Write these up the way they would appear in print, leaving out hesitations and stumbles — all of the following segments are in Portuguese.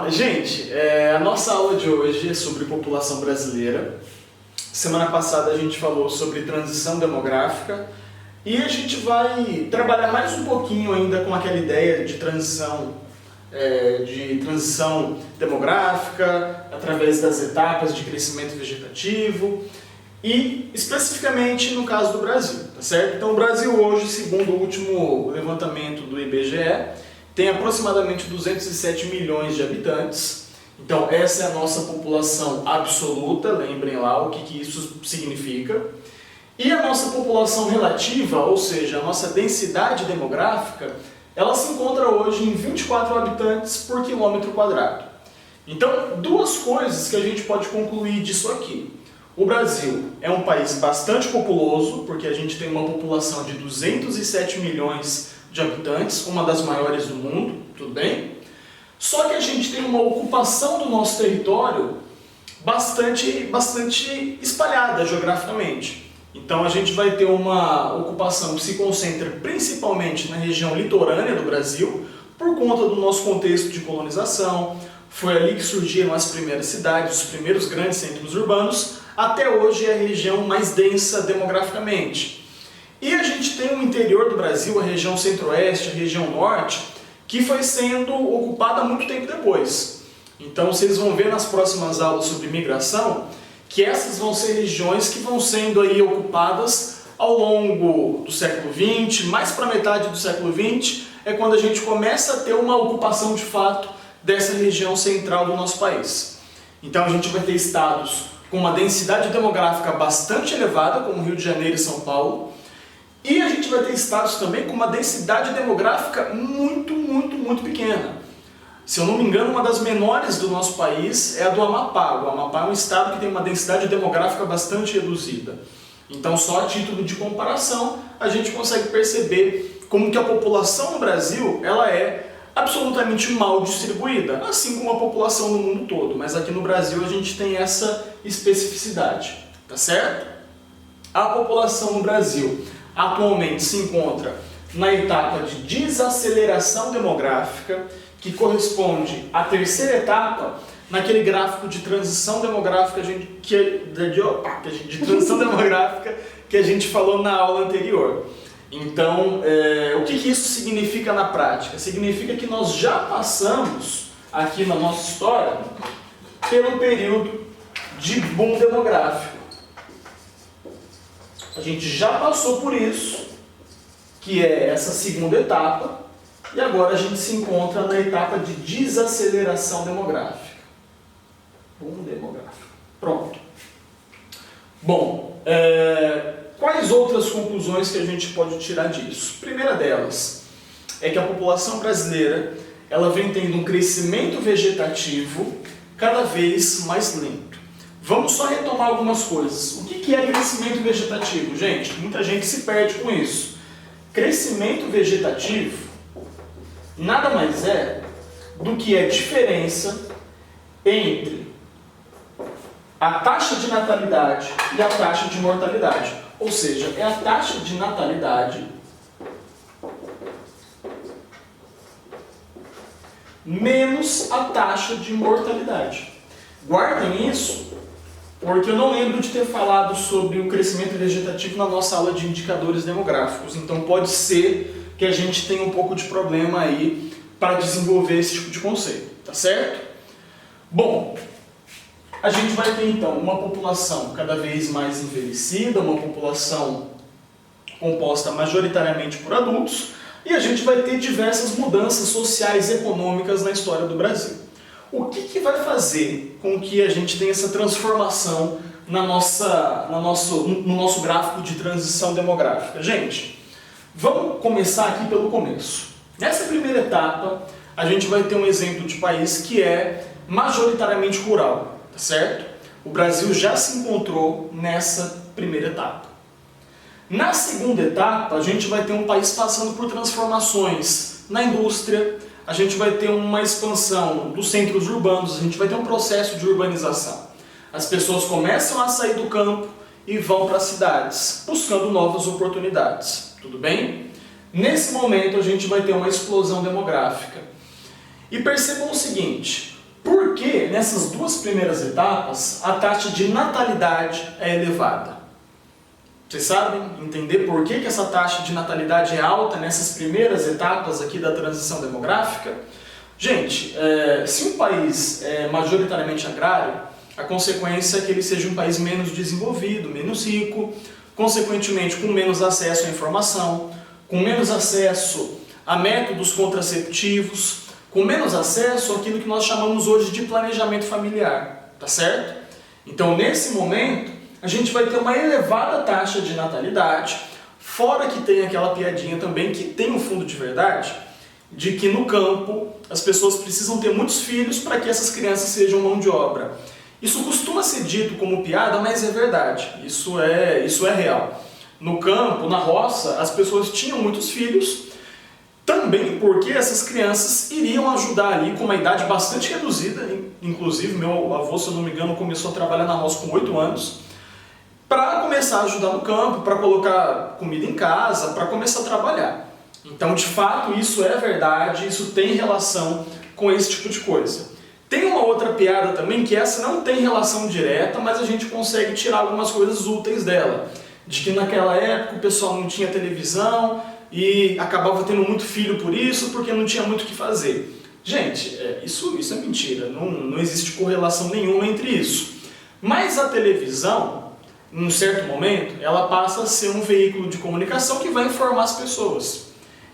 Gente, a nossa aula de hoje é sobre população brasileira. Semana passada a gente falou sobre transição demográfica e a gente vai trabalhar mais um pouquinho ainda com aquela ideia de transição demográfica através das etapas de crescimento vegetativo e especificamente no caso do Brasil, tá certo? Então o Brasil hoje, segundo o último levantamento do IBGE, tem aproximadamente 207 milhões de habitantes. Então essa é a nossa população absoluta, lembrem lá o que isso significa. E a nossa população relativa, ou seja, a nossa densidade demográfica, ela se encontra hoje em 24 habitantes por quilômetro quadrado. Então, duas coisas que a gente pode concluir disso aqui. O Brasil é um país bastante populoso, porque a gente tem uma população de 207 milhões de habitantes, uma das maiores do mundo, tudo bem? Só que a gente tem uma ocupação do nosso território bastante espalhada geograficamente. Então a gente vai ter uma ocupação que se concentra principalmente na região litorânea do Brasil, por conta do nosso contexto de colonização. Foi ali que surgiram as primeiras cidades, os primeiros grandes centros urbanos. Até hoje é a região mais densa demograficamente. E a gente tem o interior do Brasil, a região centro-oeste, a região norte, que foi sendo ocupada muito tempo depois. Então vocês vão ver nas próximas aulas sobre migração que essas vão ser regiões que vão sendo aí ocupadas ao longo do século XX, mais para a metade do século XX, é quando a gente começa a ter uma ocupação de fato dessa região central do nosso país. Então a gente vai ter estados com uma densidade demográfica bastante elevada, como Rio de Janeiro e São Paulo, e a gente vai ter estados também com uma densidade demográfica muito pequena. Se eu não me engano, uma das menores do nosso país é a do Amapá. O Amapá é um estado que tem uma densidade demográfica bastante reduzida. Então, só a título de comparação, a gente consegue perceber como que a população no Brasil ela é absolutamente mal distribuída, assim como a população no mundo todo. Mas aqui no Brasil a gente tem essa especificidade, tá certo? A população no Brasil atualmente se encontra na etapa de desaceleração demográfica, que corresponde à terceira etapa naquele gráfico de transição demográfica que a gente falou na aula anterior. Então, o que isso significa na prática? Significa que nós já passamos aqui na nossa história pelo período de boom demográfico. A gente já passou por isso, que é essa segunda etapa, e agora a gente se encontra na etapa de desaceleração demográfica. Boom demográfico. Pronto. Bom, quais outras conclusões que a gente pode tirar disso? Primeira delas é que a população brasileira ela vem tendo um crescimento vegetativo cada vez mais lento. Vamos só retomar algumas coisas. O que é crescimento vegetativo? Gente, muita gente se perde com isso. Crescimento vegetativo nada mais é do que a diferença entre a taxa de natalidade e a taxa de mortalidade. Ou seja, é a taxa de natalidade menos a taxa de mortalidade. Guardem isso, porque eu não lembro de ter falado sobre o crescimento vegetativo na nossa aula de indicadores demográficos. Então pode ser que a gente tenha um pouco de problema aí para desenvolver esse tipo de conceito, tá certo? Bom, a gente vai ter então uma população cada vez mais envelhecida, uma população composta majoritariamente por adultos, e a gente vai ter diversas mudanças sociais e econômicas na história do Brasil. O que vai fazer com que a gente tenha essa transformação no nosso gráfico de transição demográfica? Gente, vamos começar aqui pelo começo. Nessa primeira etapa, a gente vai ter um exemplo de país que é majoritariamente rural, tá certo? O Brasil já se encontrou nessa primeira etapa. Na segunda etapa, a gente vai ter um país passando por transformações na indústria, a gente vai ter uma expansão dos centros urbanos, a gente vai ter um processo de urbanização. As pessoas começam a sair do campo e vão para as cidades, buscando novas oportunidades. Tudo bem? Nesse momento a gente vai ter uma explosão demográfica. E percebam o seguinte, nessas duas primeiras etapas, a taxa de natalidade é elevada. Vocês sabem entender por que essa taxa de natalidade é alta nessas primeiras etapas aqui da transição demográfica? Gente, se um país é majoritariamente agrário, a consequência é que ele seja um país menos desenvolvido, menos rico, consequentemente com menos acesso à informação, com menos acesso a métodos contraceptivos, com menos acesso àquilo que nós chamamos hoje de planejamento familiar, tá certo? Então, nesse momento, a gente vai ter uma elevada taxa de natalidade, fora que tem aquela piadinha também, que tem um fundo de verdade, de que no campo as pessoas precisam ter muitos filhos para que essas crianças sejam mão de obra. Isso costuma ser dito como piada, mas é verdade, isso é real. No campo, na roça, as pessoas tinham muitos filhos, também porque essas crianças iriam ajudar ali com uma idade bastante reduzida, inclusive meu avô, se eu não me engano, começou a trabalhar na roça com 8 anos, para começar a ajudar no campo, para colocar comida em casa, para começar a trabalhar. Então, de fato, isso é verdade, isso tem relação com esse tipo de coisa. Tem uma outra piada também, que essa não tem relação direta, mas a gente consegue tirar algumas coisas úteis dela. De que naquela época o pessoal não tinha televisão e acabava tendo muito filho por isso, porque não tinha muito o que fazer. Gente, isso é mentira, não existe correlação nenhuma entre isso. Mas a televisão, num certo momento, ela passa a ser um veículo de comunicação que vai informar as pessoas.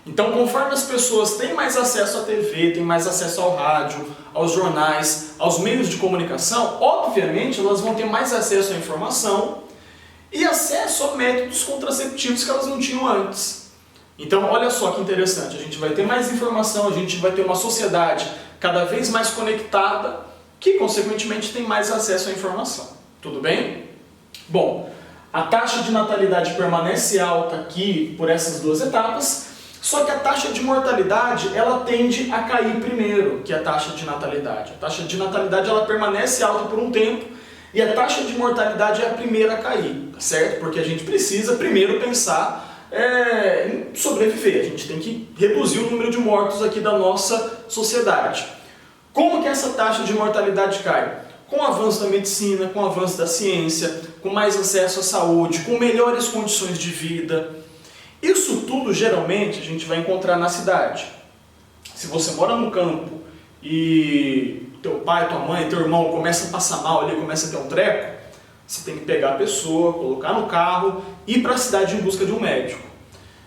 Então, conforme as pessoas têm mais acesso à TV, têm mais acesso ao rádio, aos jornais, aos meios de comunicação, obviamente elas vão ter mais acesso à informação e acesso a métodos contraceptivos que elas não tinham antes. Então, olha só que interessante, a gente vai ter mais informação, a gente vai ter uma sociedade cada vez mais conectada, que consequentemente tem mais acesso à informação. Tudo bem? Bom, a taxa de natalidade permanece alta aqui por essas duas etapas, só que a taxa de mortalidade, ela tende a cair primeiro que a taxa de natalidade. A taxa de natalidade, ela permanece alta por um tempo e a taxa de mortalidade é a primeira a cair, tá certo? Porque a gente precisa primeiro pensar em sobreviver, a gente tem que reduzir o número de mortos aqui da nossa sociedade. Como que essa taxa de mortalidade cai? Com o avanço da medicina, com o avanço da ciência, com mais acesso à saúde, com melhores condições de vida. Isso tudo, geralmente, a gente vai encontrar na cidade. Se você mora no campo e teu pai, tua mãe, teu irmão começa a passar mal ali, começa a ter um treco, você tem que pegar a pessoa, colocar no carro e ir para a cidade em busca de um médico.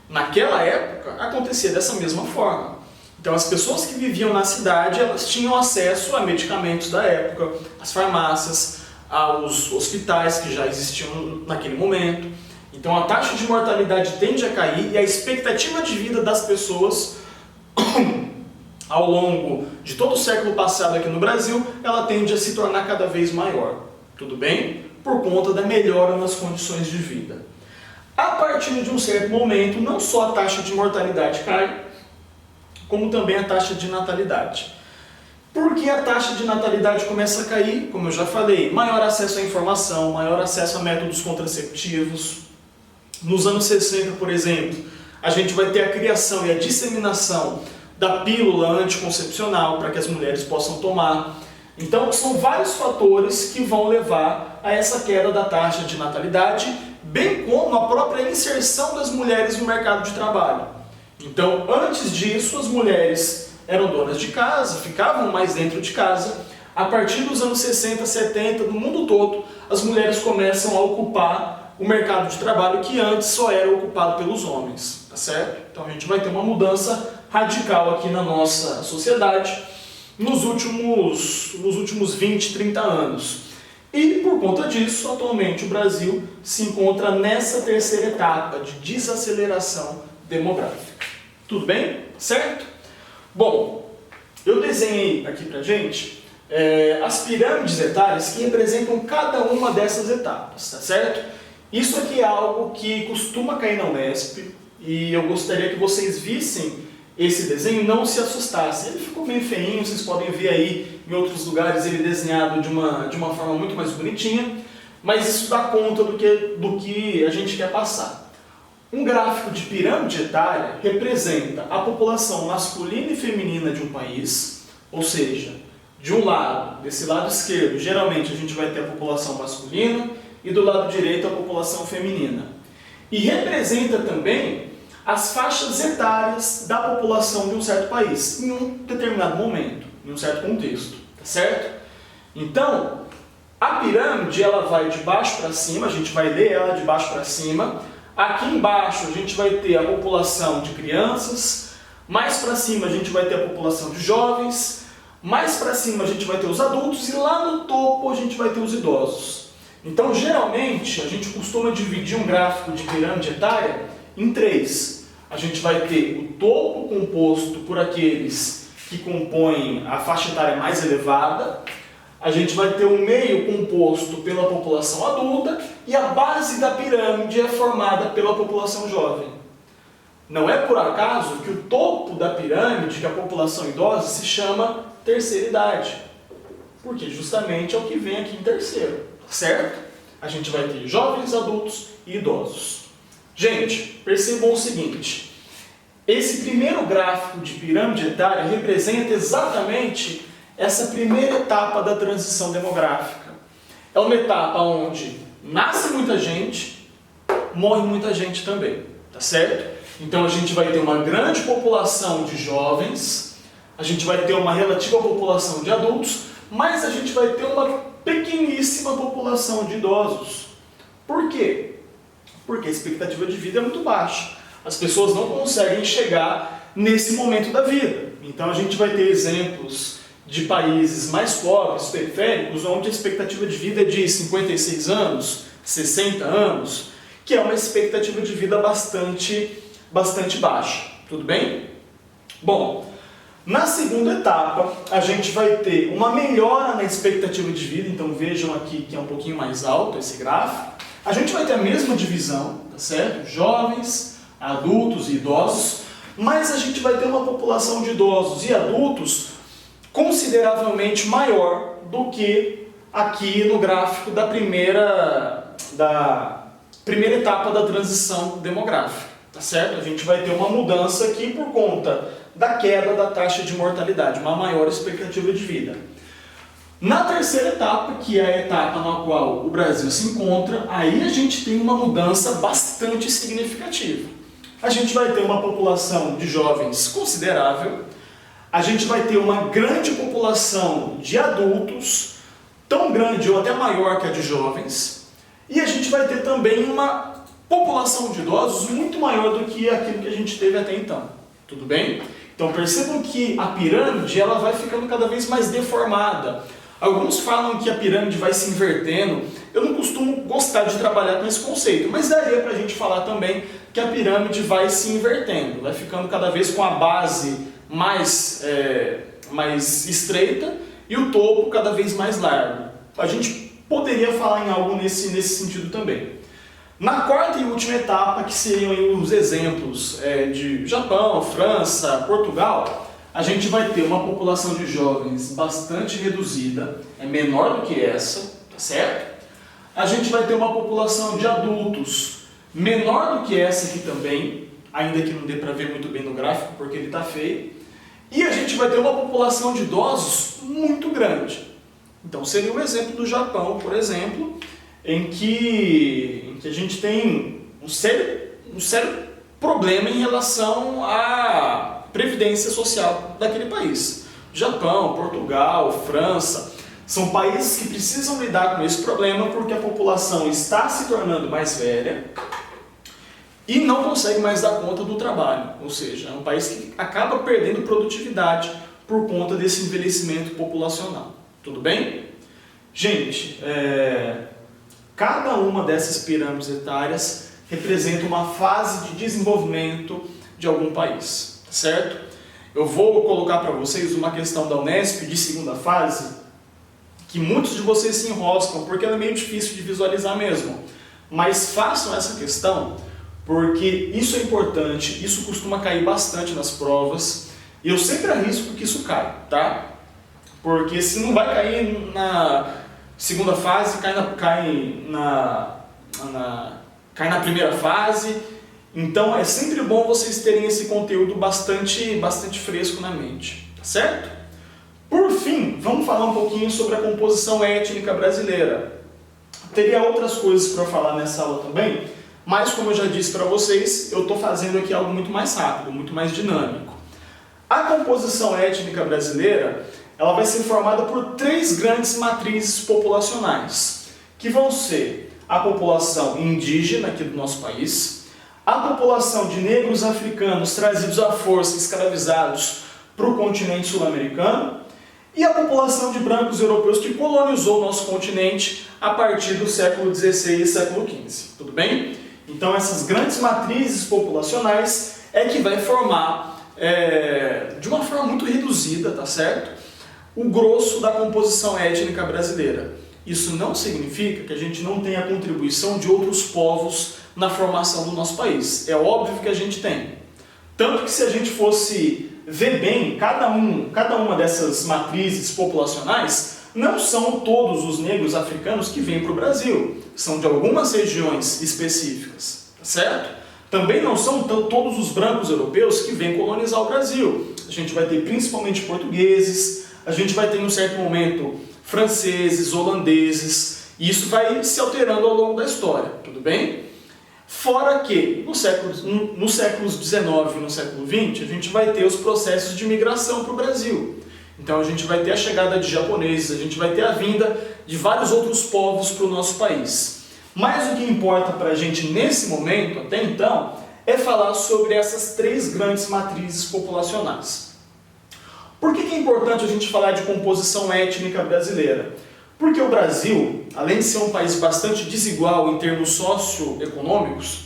Naquela época, acontecia dessa mesma forma. Então, as pessoas que viviam na cidade, elas tinham acesso a medicamentos da época, às farmácias, aos hospitais que já existiam naquele momento. Então a taxa de mortalidade tende a cair e a expectativa de vida das pessoas ao longo de todo o século passado aqui no Brasil, ela tende a se tornar cada vez maior. Tudo bem? Por conta da melhora nas condições de vida. A partir de um certo momento, não só a taxa de mortalidade cai, como também a taxa de natalidade. Por que a taxa de natalidade começa a cair? Como eu já falei, maior acesso à informação, maior acesso a métodos contraceptivos. Nos anos 60, por exemplo, a gente vai ter a criação e a disseminação da pílula anticoncepcional para que as mulheres possam tomar. Então, são vários fatores que vão levar a essa queda da taxa de natalidade, bem como a própria inserção das mulheres no mercado de trabalho. Então, antes disso, as mulheres eram donas de casa, ficavam mais dentro de casa. A partir dos anos 60, 70, no mundo todo, as mulheres começam a ocupar o mercado de trabalho que antes só era ocupado pelos homens, tá certo? Então a gente vai ter uma mudança radical aqui na nossa sociedade nos últimos 20, 30 anos. E por conta disso, atualmente o Brasil se encontra nessa terceira etapa de desaceleração demográfica. Tudo bem? Certo? Bom, eu desenhei aqui pra gente as pirâmides etárias que representam cada uma dessas etapas, tá certo? Isso aqui é algo que costuma cair na Unesp e eu gostaria que vocês vissem esse desenho e não se assustassem. Ele ficou meio feinho, vocês podem ver aí em outros lugares ele desenhado de uma forma muito mais bonitinha, mas isso dá conta do que a gente quer passar. Um gráfico de pirâmide etária representa a população masculina e feminina de um país, ou seja, de um lado, desse lado esquerdo, geralmente a gente vai ter a população masculina e do lado direito a população feminina. E representa também as faixas etárias da população de um certo país, em um determinado momento, em um certo contexto, tá certo? Então, a pirâmide ela vai de baixo para cima, a gente vai ler ela de baixo para cima. Aqui embaixo a gente vai ter a população de crianças, mais para cima a gente vai ter a população de jovens, mais para cima a gente vai ter os adultos e lá no topo a gente vai ter os idosos. Então, geralmente, a gente costuma dividir um gráfico de pirâmide etária em três. A gente vai ter o topo composto por aqueles que compõem a faixa etária mais elevada, a gente vai ter o meio composto pela população adulta e a base da pirâmide é formada pela população jovem. Não é por acaso que o topo da pirâmide, que é a população idosa, se chama terceira idade, porque justamente é o que vem aqui em terceiro, certo? A gente vai ter jovens, adultos e idosos. Gente, percebam o seguinte, esse primeiro gráfico de pirâmide etária representa exatamente essa primeira etapa da transição demográfica. É uma etapa onde nasce muita gente, morre muita gente também, tá certo? Então a gente vai ter uma grande população de jovens, a gente vai ter uma relativa população de adultos, mas a gente vai ter uma pequeníssima população de idosos. Por quê? Porque a expectativa de vida é muito baixa. As pessoas não conseguem chegar nesse momento da vida. Então a gente vai ter exemplos de países mais pobres, periféricos, onde a expectativa de vida é de 56 anos, 60 anos, que é uma expectativa de vida bastante baixa. Tudo bem? Bom, na segunda etapa, a gente vai ter uma melhora na expectativa de vida, então vejam aqui que é um pouquinho mais alto esse gráfico. A gente vai ter a mesma divisão, tá certo? Jovens, adultos e idosos, mas a gente vai ter uma população de idosos e adultos consideravelmente maior do que aqui no gráfico da primeira etapa da transição demográfica, tá certo? A gente vai ter uma mudança aqui por conta da queda da taxa de mortalidade, uma maior expectativa de vida. Na terceira etapa, que é a etapa na qual o Brasil se encontra, aí a gente tem uma mudança bastante significativa. A gente vai ter uma população de jovens considerável, a gente vai ter uma grande população de adultos, tão grande ou até maior que a de jovens, e a gente vai ter também uma população de idosos muito maior do que aquilo que a gente teve até então. Tudo bem? Então percebam que a pirâmide ela vai ficando cada vez mais deformada. Alguns falam que a pirâmide vai se invertendo. Eu não costumo gostar de trabalhar com esse conceito, mas daria para a gente falar também que a pirâmide vai se invertendo, vai ficando cada vez com a base mais estreita e o topo cada vez mais largo. A gente poderia falar em algo nesse sentido também. Na quarta e última etapa, que seriam os exemplos de Japão, França, Portugal, a gente vai ter uma população de jovens bastante reduzida, é menor do que essa, tá certo? A gente vai ter uma população de adultos menor do que essa aqui também, ainda que não dê para ver muito bem no gráfico porque ele está feio. E a gente vai ter uma população de idosos muito grande. Então seria um exemplo do Japão, por exemplo, em que a gente tem um sério problema em relação à previdência social daquele país. Japão, Portugal, França, são países que precisam lidar com esse problema porque a população está se tornando mais velha e não consegue mais dar conta do trabalho. Ou seja, é um país que acaba perdendo produtividade por conta desse envelhecimento populacional. Tudo bem? Gente, cada uma dessas pirâmides etárias representa uma fase de desenvolvimento de algum país, certo? Eu vou colocar para vocês uma questão da Unesp de segunda fase, que muitos de vocês se enroscam, porque ela é meio difícil de visualizar mesmo. Mas façam essa questão, porque isso é importante, isso costuma cair bastante nas provas, e eu sempre arrisco que isso caia, tá? Porque se não vai cair na segunda fase, cai na primeira fase. Então é sempre bom vocês terem esse conteúdo bastante fresco na mente, tá certo? Por fim, vamos falar um pouquinho sobre a composição étnica brasileira. Teria outras coisas para falar nessa aula também, mas como eu já disse para vocês, eu estou fazendo aqui algo muito mais rápido, muito mais dinâmico. A composição étnica brasileira, ela vai ser formada por 3 grandes matrizes populacionais, que vão ser a população indígena aqui do nosso país, a população de negros africanos trazidos à força, escravizados para o continente sul-americano, e a população de brancos europeus que colonizou o nosso continente a partir do século XVI e século XV. Tudo bem? Então essas grandes matrizes populacionais é que vai formar, de uma forma muito reduzida, tá certo? O grosso da composição étnica brasileira. Isso não significa que a gente não tenha a contribuição de outros povos na formação do nosso país. É óbvio que a gente tem. Tanto que se a gente fosse ver bem, cada uma dessas matrizes populacionais, não são todos os negros africanos que vêm para o Brasil. São de algumas regiões específicas, tá certo? Também não são todos os brancos europeus que vêm colonizar o Brasil. A gente vai ter principalmente portugueses, a gente vai ter em um certo momento franceses, holandeses, e isso vai se alterando ao longo da história, tudo bem? Fora que, nos séculos XIX e no século XX, a gente vai ter os processos de migração para o Brasil. Então a gente vai ter a chegada de japoneses, a gente vai ter a vinda de vários outros povos para o nosso país. Mas o que importa para a gente nesse momento, até então, é falar sobre essas 3 grandes matrizes populacionais. Por que é importante a gente falar de composição étnica brasileira? Porque o Brasil, além de ser um país bastante desigual em termos socioeconômicos,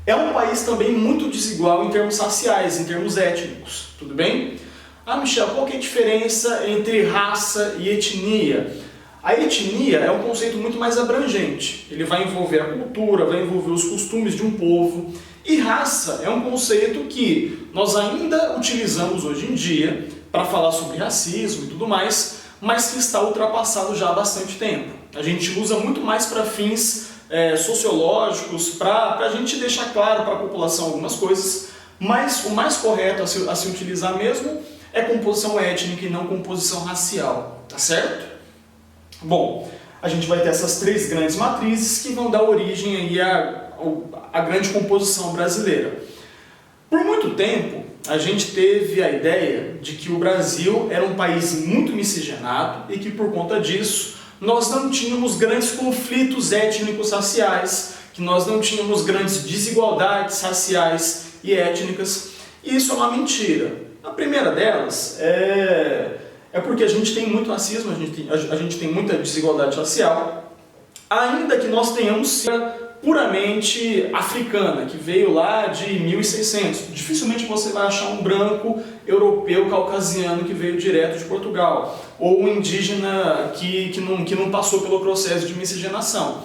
é um país também muito desigual em termos raciais, em termos étnicos. Tudo bem? Ah, Michel, qual que é a diferença entre raça e etnia? A etnia é um conceito muito mais abrangente. Ele vai envolver a cultura, vai envolver os costumes de um povo. E raça é um conceito que nós ainda utilizamos hoje em dia para falar sobre racismo e tudo mais, mas que está ultrapassado já há bastante tempo. A gente usa muito mais para fins sociológicos, para a gente deixar claro para a população algumas coisas, mas o mais correto a se utilizar mesmo é composição étnica e não composição racial, tá certo? Bom, a gente vai ter essas 3 grandes matrizes que vão dar origem aí à grande composição brasileira. Por muito tempo, a gente teve a ideia de que o Brasil era um país muito miscigenado e que por conta disso nós não tínhamos grandes conflitos étnicos raciais, que nós não tínhamos grandes desigualdades raciais e étnicas, e isso é uma mentira. A primeira delas é porque a gente tem muito racismo, a gente tem muita desigualdade racial, ainda que nós tenhamos puramente africana, que veio lá de 1600. Dificilmente você vai achar um branco europeu caucasiano que veio direto de Portugal, ou um indígena que não passou pelo processo de miscigenação.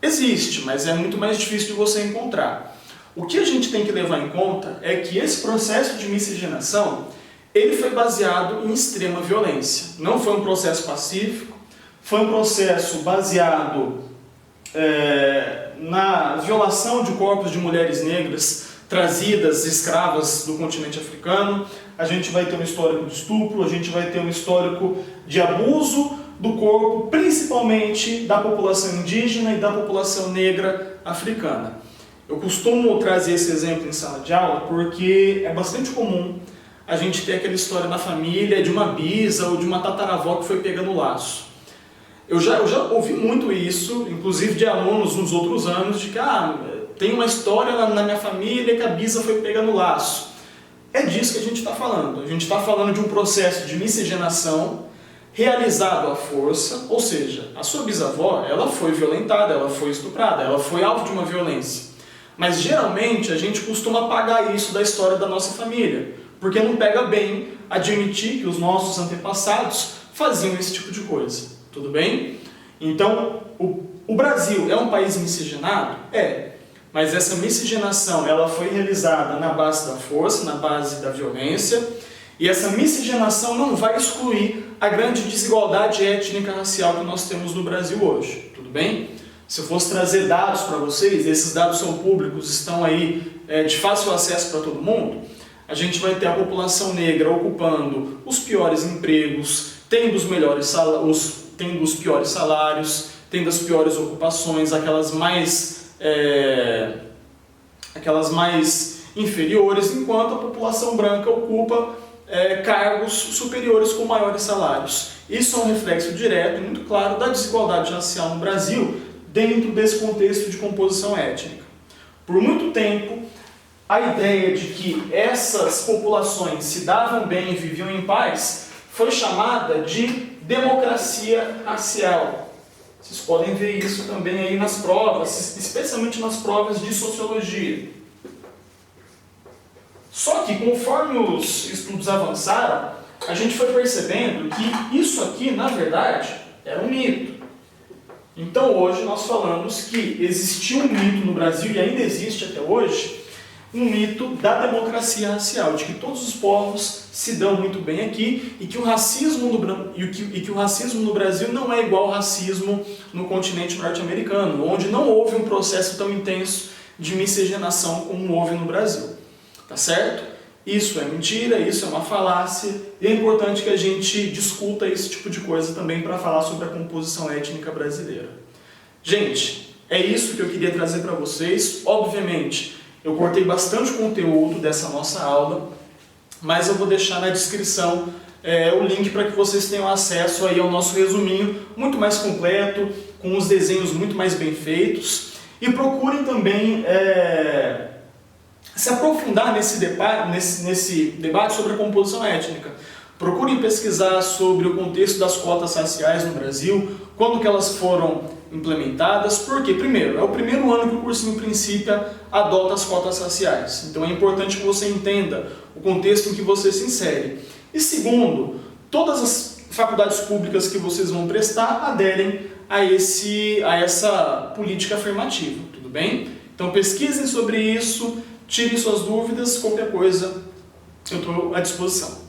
Existe, mas é muito mais difícil de você encontrar. O que a gente tem que levar em conta é que esse processo de miscigenação ele foi baseado em extrema violência. Não foi um processo pacífico, foi um processo baseado na violação de corpos de mulheres negras trazidas escravas do continente africano. A gente vai ter um histórico de estupro, a gente vai ter um histórico de abuso do corpo, principalmente da população indígena e da população negra africana. Eu costumo trazer esse exemplo em sala de aula porque é bastante comum a gente ter aquela história na família de uma bisa ou de uma tataravó que foi pega no laço. Eu já ouvi muito isso, inclusive de alunos nos outros anos, de que tem uma história na minha família que a bisa foi pega no laço. É disso que a gente está falando. A gente está falando de um processo de miscigenação realizado à força, ou seja, a sua bisavó ela foi violentada, ela foi estuprada, ela foi alvo de uma violência. Mas geralmente a gente costuma apagar isso da história da nossa família, porque não pega bem admitir que os nossos antepassados faziam esse tipo de coisa. Tudo bem? Então, o Brasil é um país miscigenado? É. Mas essa miscigenação ela foi realizada na base da força, na base da violência, e essa miscigenação não vai excluir a grande desigualdade étnica racial que nós temos no Brasil hoje. Tudo bem? Se eu fosse trazer dados para vocês, esses dados são públicos, estão aí de fácil acesso para todo mundo, a gente vai ter a população negra ocupando os piores empregos, tem dos melhores tem dos piores salários, tem das piores ocupações, aquelas mais inferiores, enquanto a população branca ocupa cargos superiores com maiores salários. Isso é um reflexo direto e muito claro da desigualdade racial no Brasil dentro desse contexto de composição étnica. Por muito tempo, a ideia de que essas populações se davam bem e viviam em paz foi chamada de democracia racial. Vocês podem ver isso também aí nas provas, especialmente nas provas de sociologia. Só que conforme os estudos avançaram, a gente foi percebendo que isso aqui, na verdade, era um mito. Então hoje nós falamos que existiu um mito no Brasil, e ainda existe até hoje, um mito da democracia racial, de que todos os povos se dão muito bem aqui e que o racismo no Brasil não é igual ao racismo no continente norte-americano, onde não houve um processo tão intenso de miscigenação como houve no Brasil. Tá certo? Isso é mentira, isso é uma falácia, e é importante que a gente discuta esse tipo de coisa também para falar sobre a composição étnica brasileira. Gente, é isso que eu queria trazer para vocês. Obviamente, eu cortei bastante conteúdo dessa nossa aula, mas eu vou deixar na descrição o link para que vocês tenham acesso aí ao nosso resuminho muito mais completo, com os desenhos muito mais bem feitos, e procurem também se aprofundar nesse debate sobre a composição étnica. Procurem pesquisar sobre o contexto das cotas raciais no Brasil, quando que elas foram implementadas, porque, primeiro, é o primeiro ano que o cursinho Princípia adota as cotas raciais. Então é importante que você entenda o contexto em que você se insere. E segundo, todas as faculdades públicas que vocês vão prestar aderem a essa política afirmativa, tudo bem? Então pesquisem sobre isso, tirem suas dúvidas, qualquer coisa eu estou à disposição.